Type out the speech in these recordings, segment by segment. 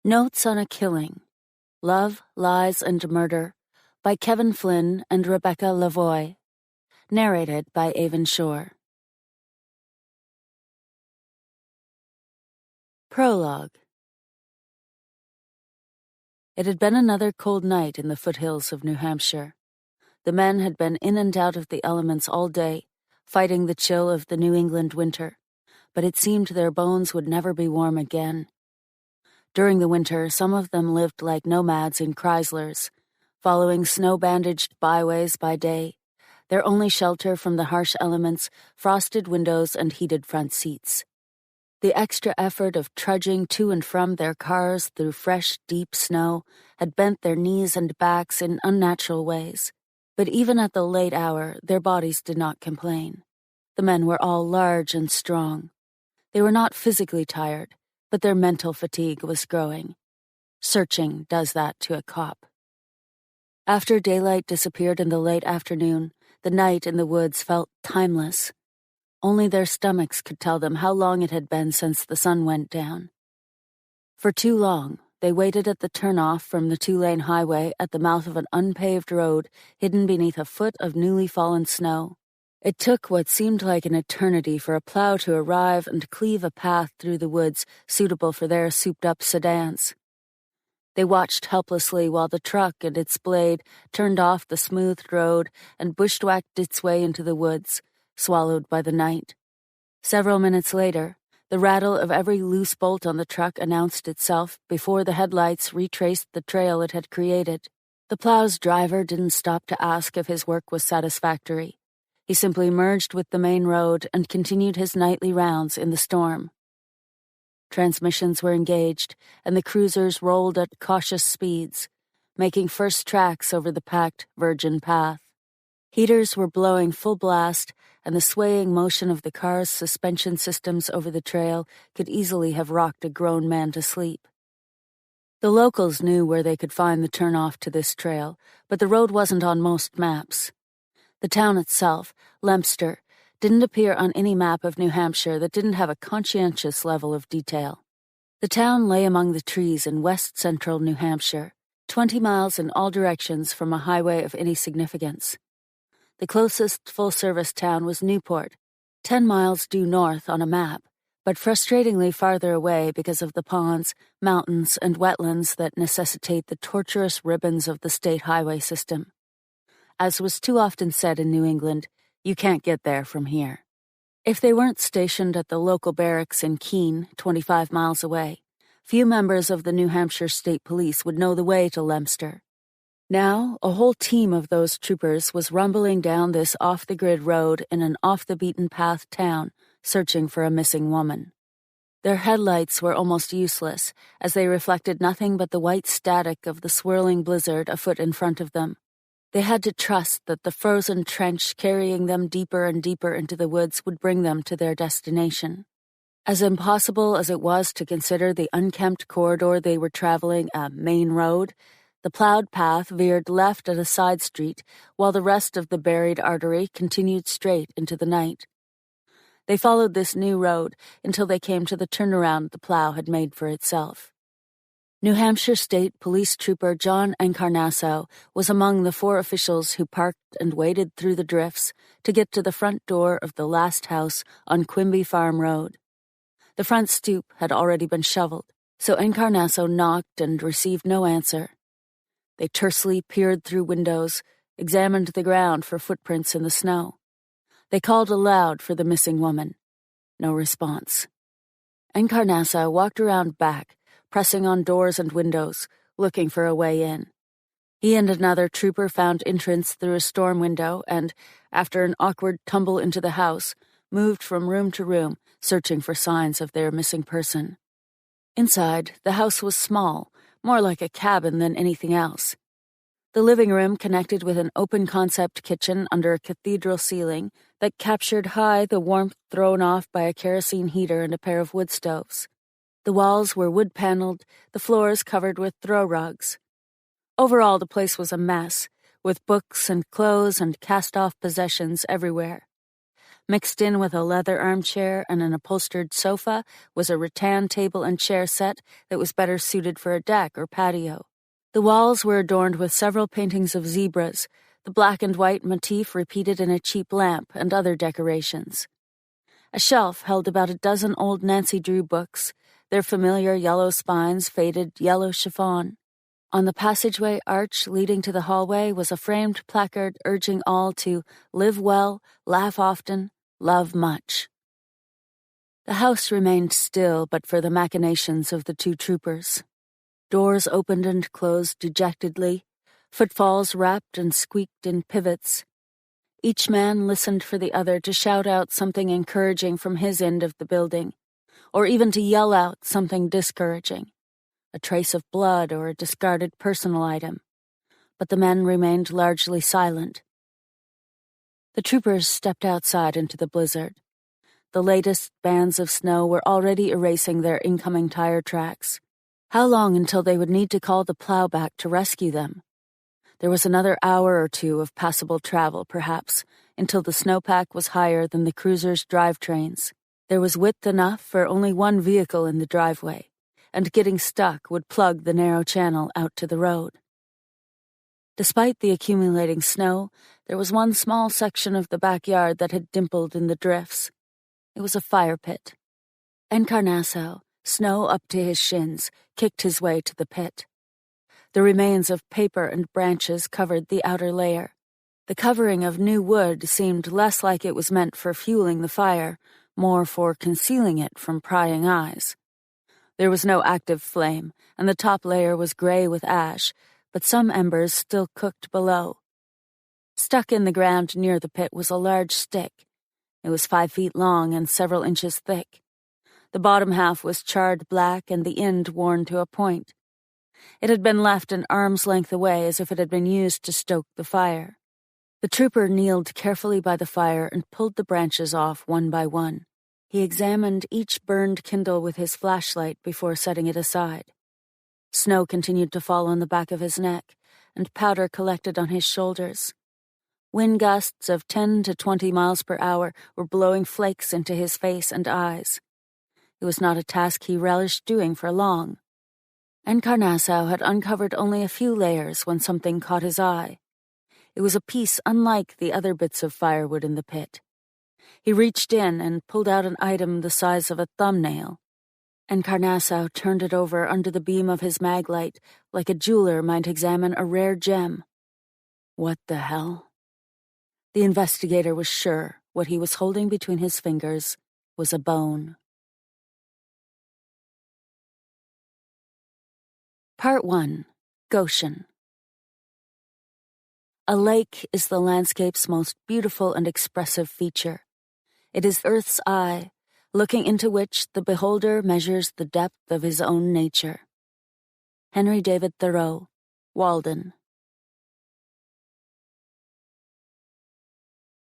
Notes on a Killing, Love, Lies, and Murder by Kevin Flynn and Rebecca Lavoie. Narrated by Avon Shore. Prologue. It had been another cold night in the foothills of New Hampshire. The men had been in and out of the elements all day, fighting the chill of the New England winter, but it seemed their bones would never be warm again. During the winter, some of them lived like nomads in Chryslers, following snow-bandaged byways by day, their only shelter from the harsh elements, frosted windows and heated front seats. The extra effort of trudging to and from their cars through fresh, deep snow had bent their knees and backs in unnatural ways. But even at the late hour, their bodies did not complain. The men were all large and strong. They were not physically tired, but their mental fatigue was growing. Searching does that to a cop. After daylight disappeared in the late afternoon, the night in the woods felt timeless. Only their stomachs could tell them how long it had been since the sun went down. For too long, they waited at the turnoff from the two-lane highway at the mouth of an unpaved road hidden beneath a foot of newly fallen snow. It took what seemed like an eternity for a plow to arrive and cleave a path through the woods suitable for their souped-up sedans. They watched helplessly while the truck and its blade turned off the smoothed road and bushwhacked its way into the woods, swallowed by the night. Several minutes later, the rattle of every loose bolt on the truck announced itself before the headlights retraced the trail it had created. The plow's driver didn't stop to ask if his work was satisfactory. He simply merged with the main road and continued his nightly rounds in the storm. Transmissions were engaged, and the cruisers rolled at cautious speeds, making first tracks over the packed virgin path. Heaters were blowing full blast, and the swaying motion of the car's suspension systems over the trail could easily have rocked a grown man to sleep. The locals knew where they could find the turnoff to this trail, but the road wasn't on most maps. The town itself, Leominster, didn't appear on any map of New Hampshire that didn't have a conscientious level of detail. The town lay among the trees in west-central New Hampshire, 20 miles in all directions from a highway of any significance. The closest full-service town was Newport, 10 miles due north on a map, but frustratingly farther away because of the ponds, mountains, and wetlands that necessitate the tortuous ribbons of the state highway system. As was too often said in New England, you can't get there from here. If they weren't stationed at the local barracks in Keene, 25 miles away, few members of the New Hampshire State Police would know the way to Leominster. Now, a whole team of those troopers was rumbling down this off-the-grid road in an off-the-beaten-path town, searching for a missing woman. Their headlights were almost useless, as they reflected nothing but the white static of the swirling blizzard a foot in front of them. They had to trust that the frozen trench carrying them deeper and deeper into the woods would bring them to their destination. As impossible as it was to consider the unkempt corridor they were traveling a main road, the plowed path veered left at a side street, while the rest of the buried artery continued straight into the night. They followed this new road until they came to the turnaround the plow had made for itself. New Hampshire State Police Trooper John Encarnasso was among the 4 officials who parked and waded through the drifts to get to the front door of the last house on Quimby Farm Road. The front stoop had already been shoveled, so Encarnasso knocked and received no answer. They tersely peered through windows, examined the ground for footprints in the snow. They called aloud for the missing woman. No response. Encarnasso walked around back, pressing on doors and windows, looking for a way in. He and another trooper found entrance through a storm window and, after an awkward tumble into the house, moved from room to room, searching for signs of their missing person. Inside, the house was small, more like a cabin than anything else. The living room connected with an open-concept kitchen under a cathedral ceiling that captured high the warmth thrown off by a kerosene heater and a pair of wood stoves. The walls were wood-paneled, the floors covered with throw rugs. Overall, the place was a mess, with books and clothes and cast-off possessions everywhere. Mixed in with a leather armchair and an upholstered sofa was a rattan table and chair set that was better suited for a deck or patio. The walls were adorned with several paintings of zebras, the black and white motif repeated in a cheap lamp, and other decorations. A shelf held about a dozen old Nancy Drew books, their familiar yellow spines faded yellow chiffon. On the passageway arch leading to the hallway was a framed placard urging all to live well, laugh often, love much. The house remained still but for the machinations of the two troopers. Doors opened and closed dejectedly, footfalls rapped and squeaked in pivots. Each man listened for the other to shout out something encouraging from his end of the building, or even to yell out something discouraging. A trace of blood or a discarded personal item, but the men remained largely silent. The troopers stepped outside into the blizzard. The latest bands of snow were already erasing their incoming tire tracks. How long until they would need to call the plowback to rescue them? There was another hour or two of passable travel, perhaps, until the snowpack was higher than the cruiser's drivetrains. There was width enough for only one vehicle in the driveway, and getting stuck would plug the narrow channel out to the road. Despite the accumulating snow, there was one small section of the backyard that had dimpled in the drifts. It was a fire pit. Encarnasso, snow up to his shins, kicked his way to the pit. The remains of paper and branches covered the outer layer. The covering of new wood seemed less like it was meant for fueling the fire, more for concealing it from prying eyes. There was no active flame, and the top layer was gray with ash, but some embers still cooked below. Stuck in the ground near the pit was a large stick. It was 5 feet long and several inches thick. The bottom half was charred black and the end worn to a point. It had been left an arm's length away as if it had been used to stoke the fire. The trooper kneeled carefully by the fire and pulled the branches off one by one. He examined each burned kindle with his flashlight before setting it aside. Snow continued to fall on the back of his neck, and powder collected on his shoulders. Wind gusts of 10 to 20 miles per hour were blowing flakes into his face and eyes. It was not a task he relished doing for long. Encarnasso had uncovered only a few layers when something caught his eye. It was a piece unlike the other bits of firewood in the pit. He reached in and pulled out an item the size of a thumbnail. Encarnasso turned it over under the beam of his maglite like a jeweler might examine a rare gem. What the hell? The investigator was sure what he was holding between his fingers was a bone. Part 1. Goshen. A lake is the landscape's most beautiful and expressive feature. It is Earth's eye, looking into which the beholder measures the depth of his own nature. Henry David Thoreau, Walden.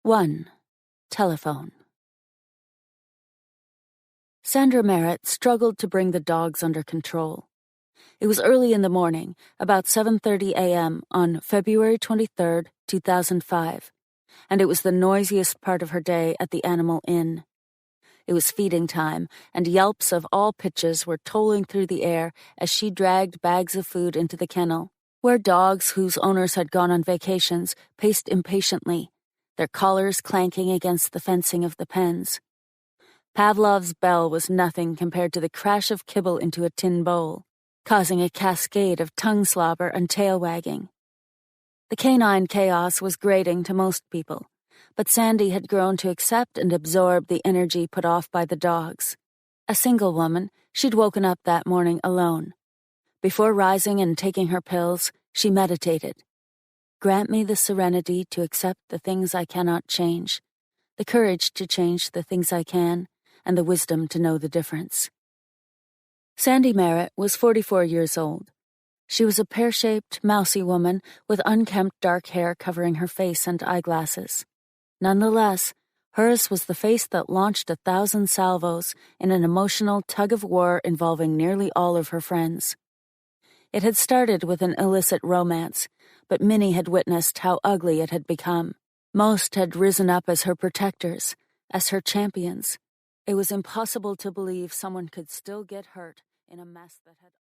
1. Telephone. Sandra Merritt struggled to bring the dogs under control. It was early in the morning, about 7:30 a.m. on February 23, 2005, and it was the noisiest part of her day at the Animal Inn. It was feeding time, and yelps of all pitches were tolling through the air as she dragged bags of food into the kennel, where dogs whose owners had gone on vacations paced impatiently, their collars clanking against the fencing of the pens. Pavlov's bell was nothing compared to the crash of kibble into a tin bowl, causing a cascade of tongue slobber and tail wagging. The canine chaos was grating to most people, but Sandy had grown to accept and absorb the energy put off by the dogs. A single woman, she'd woken up that morning alone. Before rising and taking her pills, she meditated. Grant me the serenity to accept the things I cannot change, the courage to change the things I can, and the wisdom to know the difference. Sandy Merritt was 44 years old. She was a pear-shaped, mousy woman with unkempt dark hair covering her face and eyeglasses. Nonetheless, hers was the face that launched 1,000 salvos in an emotional tug-of-war involving nearly all of her friends. It had started with an illicit romance, but many had witnessed how ugly it had become. Most had risen up as her protectors, as her champions. It was impossible to believe someone could still get hurt in a mess that had